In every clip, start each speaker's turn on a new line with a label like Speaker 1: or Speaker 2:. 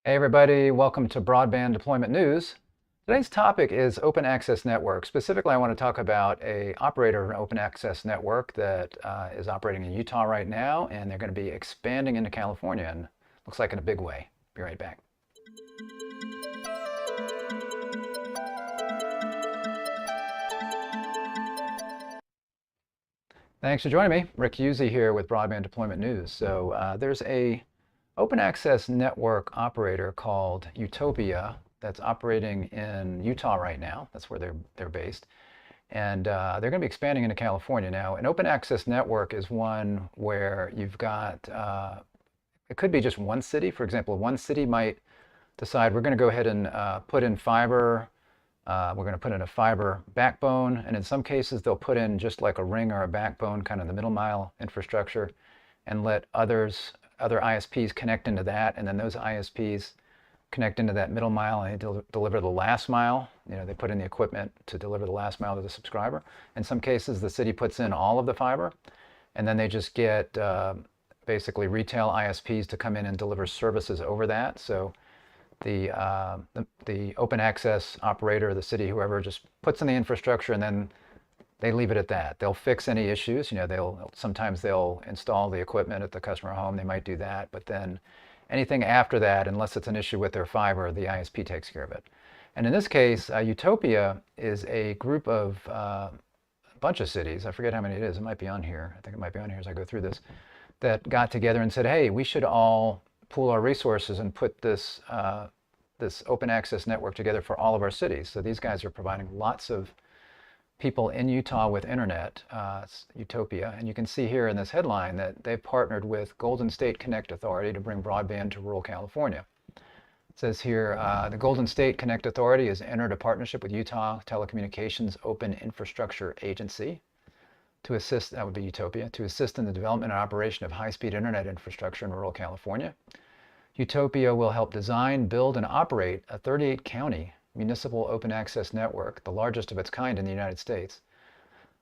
Speaker 1: Hey everybody, welcome to Broadband Deployment News. Today's topic is open access network. Specifically, I want to talk about an operator of an open access network that is operating in Utah right now, and they're going to be expanding into California, and looks like in a big way. Be right back. Thanks for joining me. Rick Usey here with Broadband Deployment News. So there's a open access network operator called Utopia that's operating in Utah right now. That's where they're based. And they're going to be expanding into California now. An open access network is one where you've got, it could be just one city. For example, one city might decide we're going to go ahead and put in fiber. We're going to put in a fiber backbone. And in some cases, they'll put in just like a ring or a backbone, kind of the middle mile infrastructure, and let other ISPs connect into that. And then those ISPs connect into that middle mile and they deliver the last mile. You know, they put in the equipment to deliver the last mile to the subscriber. In some cases, the city puts in all of the fiber, and then they just get basically retail ISPs to come in and deliver services over that. So the open access operator, the city, whoever, just puts in the infrastructure and then they leave it at that. They'll fix any issues. You know, sometimes they'll install the equipment at the customer home. They might do that, but then anything after that, unless it's an issue with their fiber, the ISP takes care of it. And in this case, Utopia is a group of a bunch of cities. I forget how many it is. It might be on here. I think it might be on here as I go through this. That got together and said, "Hey, we should all pool our resources and put this this open access network together for all of our cities." So these guys are providing lots of people in Utah with internet, Utopia. And you can see here in this headline that they've partnered with Golden State Connect Authority to bring broadband to rural California. It says here, the Golden State Connect Authority has entered a partnership with Utah Telecommunications Open Infrastructure Agency to assist, that would be Utopia, to assist in the development and operation of high-speed internet infrastructure in rural California. Utopia will help design, build, and operate a 38-county municipal open access network, the largest of its kind in the United States.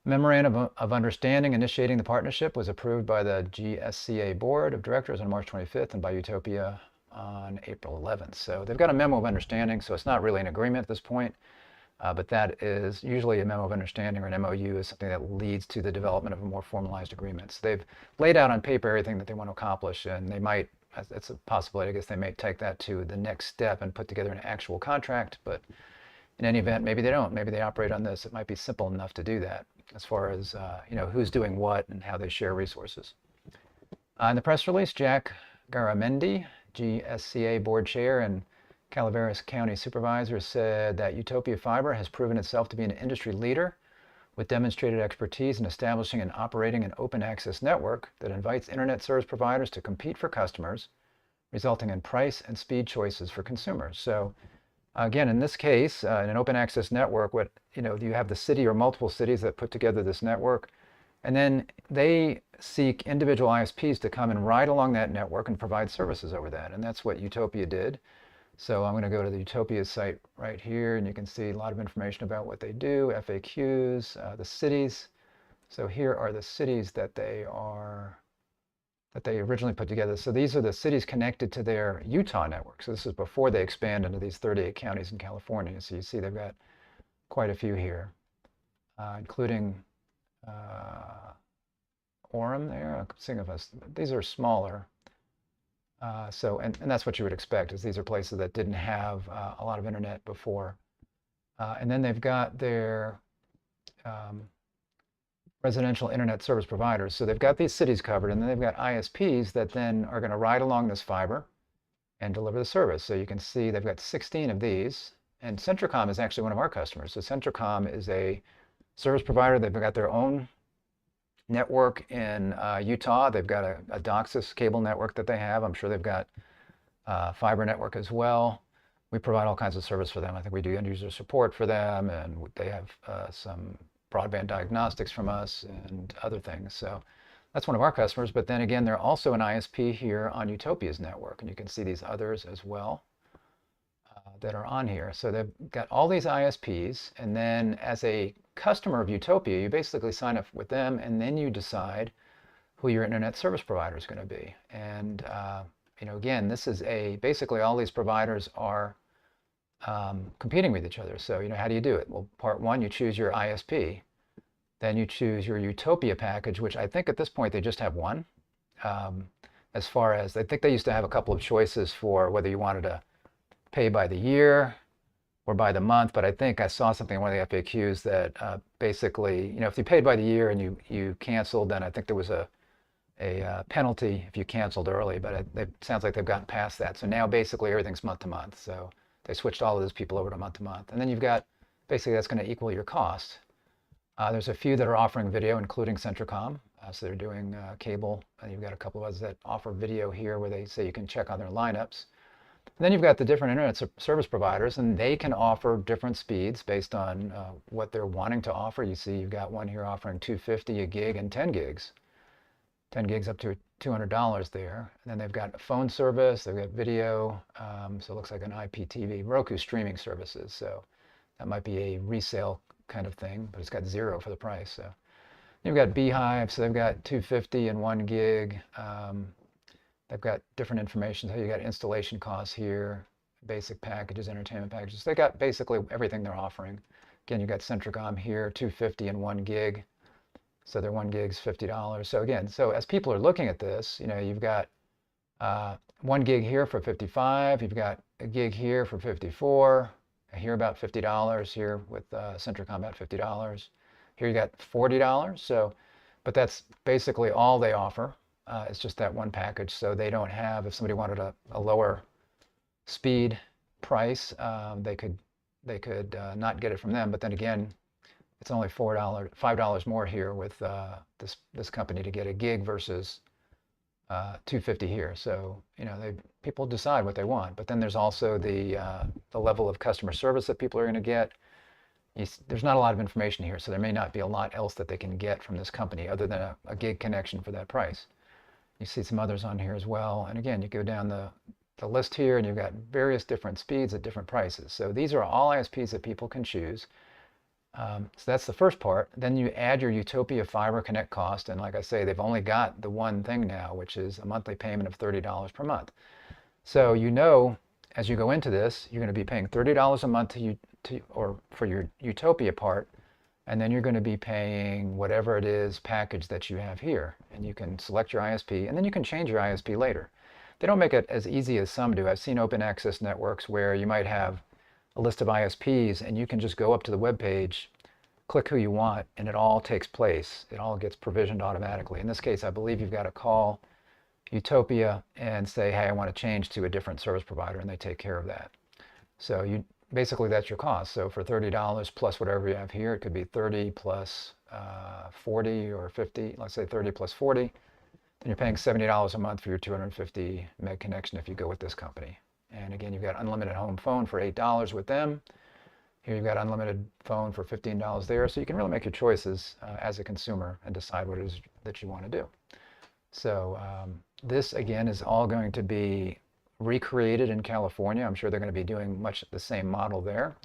Speaker 1: Memorandum of Understanding initiating the partnership was approved by the GSCA Board of Directors on March 25th and by Utopia on April 11th. So they've got a memo of understanding, so it's not really an agreement at this point, but that is usually a memo of understanding, or an MOU is something that leads to the development of a more formalized agreement. So they've laid out on paper everything that they want to accomplish, and they might, it's a possibility, I guess they may take that to the next step and put together an actual contract, but in any event, maybe they don't. Maybe they operate on this. It might be simple enough to do that as far as you know, who's doing what and how they share resources. In the press release, Jack Garamendi, GSCA Board Chair and Calaveras County Supervisor, said that Utopia Fiber has proven itself to be an industry leader with demonstrated expertise in establishing and operating an open access network that invites internet service providers to compete for customers, resulting in price and speed choices for consumers. So again, in this case, in an open access network, you have the city or multiple cities that put together this network, and then they seek individual ISPs to come and ride along that network and provide services over that. And that's what Utopia did. So I'm going to go to the Utopia site right here, and you can see a lot of information about what they do, FAQs, the cities. So here are the cities that they originally put together. So these are the cities connected to their Utah network. So this is before they expand into these 38 counties in California. So you see they've got quite a few here, including Orem there. I'm thinking of us. These are smaller. And that's what you would expect, is these are places that didn't have a lot of internet before. And then they've got their residential internet service providers. So they've got these cities covered, and then they've got ISPs that then are going to ride along this fiber and deliver the service. So you can see they've got 16 of these. And Centricom is actually one of our customers. So Centricom is a service provider. They've got their own network in Utah. They've got a DOCSIS cable network that they have. I'm sure they've got fiber network as well. We provide all kinds of service for them. I think we do end user support for them, and they have some broadband diagnostics from us and other things. So that's one of our customers. But then again, they're also an ISP here on Utopia's network, and you can see these others as well that are on here. So they've got all these ISPs, and then as a customer of Utopia, you basically sign up with them, and then you decide who your internet service provider is going to be. And Again, this is basically all these providers are competing with each other. So, how do you do it? Well, part one, you choose your ISP. Then you choose your Utopia package, which I think at this point they just have one. As far as, I think they used to have a couple of choices for whether you wanted to pay by the year or by the month, but I think I saw something in one of the FAQs that basically, if you paid by the year and you canceled, then I think there was a penalty if you canceled early, but it sounds like they've gotten past that. So now basically everything's month to month. So they switched all of those people over to month to month. And then you've got, basically that's going to equal your cost. There's a few that are offering video, including Centricom. So they're doing cable. And you've got a couple of others that offer video here where they say you can check on their lineups. And then you've got the different internet service providers, and they can offer different speeds based on what they're wanting to offer. You see you've got one here offering 250 a gig and 10 gigs. 10 gigs up to $200 there. And then they've got a phone service, they've got video, so it looks like an IPTV, Roku streaming services. So that might be a resale kind of thing, but it's got zero for the price. So you've got Beehive, so they've got 250 and 1 gig. They've got different information. So you got installation costs here, basic packages, entertainment packages. They got basically everything they're offering. Again, you've got Centricom here, 250 and 1 gig. So their 1 gig's $50. So again, as people are looking at this, you've got 1 gig here for $55. You've got a gig here for $54. Here about $50. Here with Centricom about $50. Here you got $40. So, but that's basically all they offer. It's just that one package. So they don't have, if somebody wanted a lower speed price, they could not get it from them. But then again, it's only $5 more here with this company to get a gig versus $250 here. So people decide what they want. But then there's also the level of customer service that people are going to get. There's not a lot of information here, so there may not be a lot else that they can get from this company other than a gig connection for that price. You see some others on here as well. And again, you go down the list here, and you've got various different speeds at different prices. So these are all ISPs that people can choose. So that's the first part. Then you add your Utopia Fiber Connect cost, and like I say, they've only got the one thing now, which is a monthly payment of $30 per month. So as you go into this, you're going to be paying $30 a month for your Utopia part, and then you're going to be paying whatever it is package that you have here, and you can select your ISP, and then you can change your ISP later. They don't make it as easy as some do. I've seen open access networks where you might have a list of ISPs, and you can just go up to the web page, click who you want, and it all takes place. It all gets provisioned automatically. In this case, I believe you've got to call Utopia and say, hey, I want to change to a different service provider, and they take care of that. So basically that's your cost. So for $30 plus whatever you have here, it could be 30 plus 40 or 50, let's say 30 plus 40, then you're paying $70 a month for your 250 meg connection if you go with this company. And again, you've got unlimited home phone for $8 with them. Here you've got unlimited phone for $15 there. So you can really make your choices as a consumer and decide what it is that you want to do. So this, again, is all going to be recreated in California. I'm sure they're going to be doing much the same model there,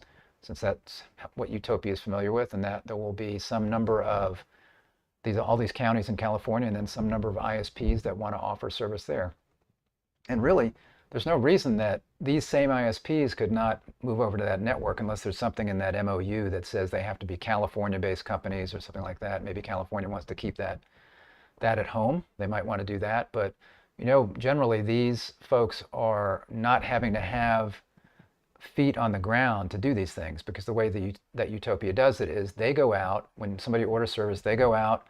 Speaker 1: since that's what Utopia is familiar with, and that there will be some number of all these counties in California and then some number of ISPs that want to offer service there. And really, there's no reason that these same ISPs could not move over to that network unless there's something in that MOU that says they have to be California-based companies or something like that. Maybe California wants to keep that at home. They might want to do that, but generally these folks are not having to have feet on the ground to do these things, because the way that Utopia does it is they go out, when somebody orders service, they go out,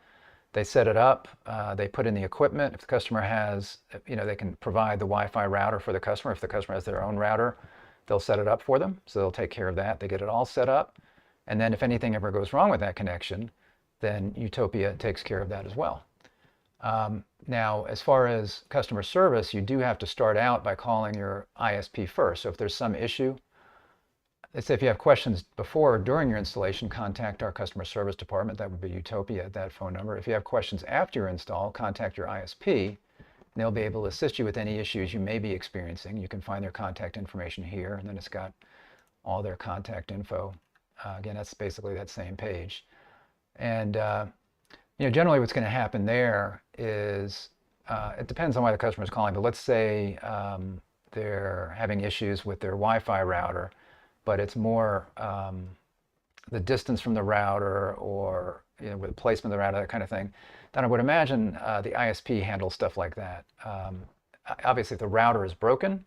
Speaker 1: they set it up, they put in the equipment. If the customer has, they can provide the Wi-Fi router for the customer. If the customer has their own router, they'll set it up for them. So they'll take care of that. They get it all set up. And then if anything ever goes wrong with that connection, then Utopia takes care of that as well. Now, as far as customer service, you do have to start out by calling your ISP first. So if there's some issue, let's say if you have questions before or during your installation, contact our customer service department. That would be Utopia at that phone number. If you have questions after your install, contact your ISP, and they'll be able to assist you with any issues you may be experiencing. You can find their contact information here, and then it's got all their contact info. Again, that's basically that same page. And generally what's going to happen there is it depends on why the customer is calling, but let's say they're having issues with their Wi-Fi router, but it's more the distance from the router or with the placement of the router, that kind of thing, then I would imagine the ISP handles stuff like that. Obviously, if the router is broken,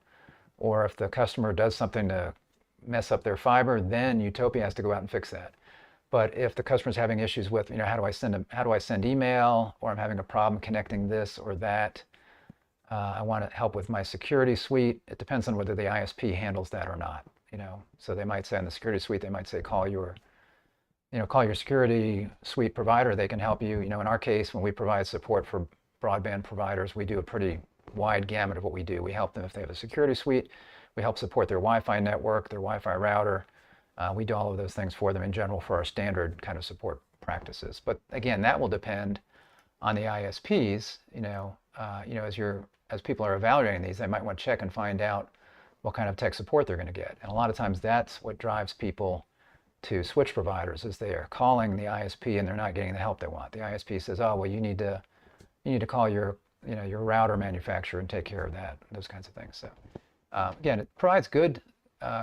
Speaker 1: or if the customer does something to mess up their fiber, then Utopia has to go out and fix that. But if the customer's having issues with, how do I send email, or I'm having a problem connecting this or that, I want to help with my security suite. It depends on whether the ISP handles that or not. So they might say in the security suite, they might say call your security suite provider. They can help you. In our case, when we provide support for broadband providers, we do a pretty wide gamut of what we do. We help them if they have a security suite. We help support their Wi-Fi network, their Wi-Fi router. We do all of those things for them in general for our standard kind of support practices. But again, that will depend on the ISPs. As people are evaluating these, they might want to check and find out what kind of tech support they're going to get. And a lot of times that's what drives people to switch providers, is they are calling the ISP and they're not getting the help they want. The ISP says, oh, well, you need to call your router manufacturer and take care of that, those kinds of things. So again, it provides good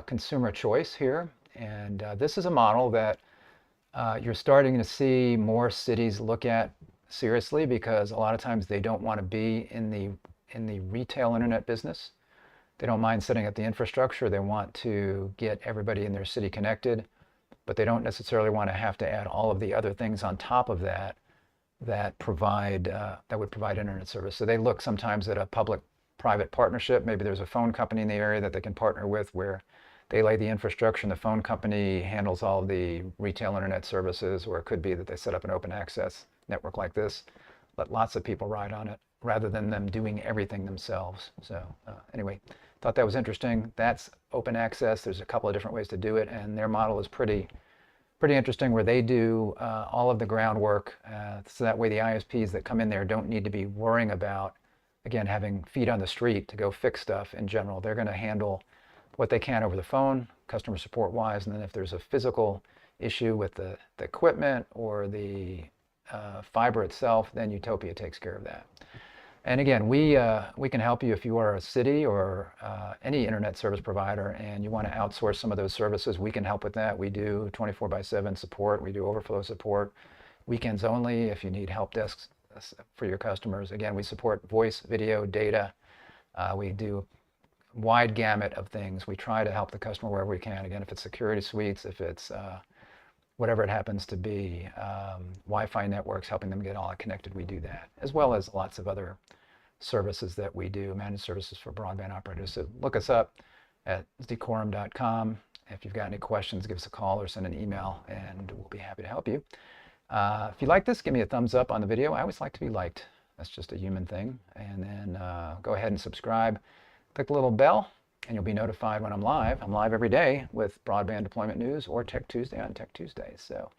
Speaker 1: consumer choice here. And this is a model that you're starting to see more cities look at seriously, because a lot of times they don't want to be in the retail internet business. They don't mind setting up the infrastructure. They want to get everybody in their city connected, but they don't necessarily want to have to add all of the other things on top of that that would provide internet service. So they look sometimes at a public-private partnership. Maybe there's a phone company in the area that they can partner with, where they lay the infrastructure and the phone company handles all of the retail internet services, or it could be that they set up an open access network like this, let lots of people ride on it, rather than them doing everything themselves. So anyway, thought that was interesting. That's open access. There's a couple of different ways to do it, and their model is pretty interesting, where they do all of the groundwork, so that way the ISPs that come in there don't need to be worrying about, again, having feet on the street to go fix stuff in general. They're going to handle what they can over the phone, customer support wise, and then if there's a physical issue with the equipment or the fiber itself, then Utopia takes care of that. And again, we can help you if you are a city or any internet service provider and you want to outsource some of those services. We can help with that. We do 24/7 support. We do overflow support, weekends only if you need help desks for your customers. Again, we support voice, video, data. We do a wide gamut of things. We try to help the customer wherever we can. Again, if it's security suites, if it's whatever it happens to be, Wi-Fi networks, helping them get all connected, we do that, as well as lots of other services that we do, managed services for broadband operators. So look us up at decorum.com. If you've got any questions, give us a call or send an email, and we'll be happy to help you. If you like this, give me a thumbs up on the video. I always like to be liked. That's just a human thing. And then go ahead and subscribe. Click the little bell, and you'll be notified when I'm live. I'm live every day with Broadband Deployment News or Tech Tuesday on Tech Tuesdays. So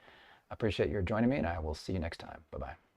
Speaker 1: I appreciate your joining me, and I will see you next time. Bye-bye.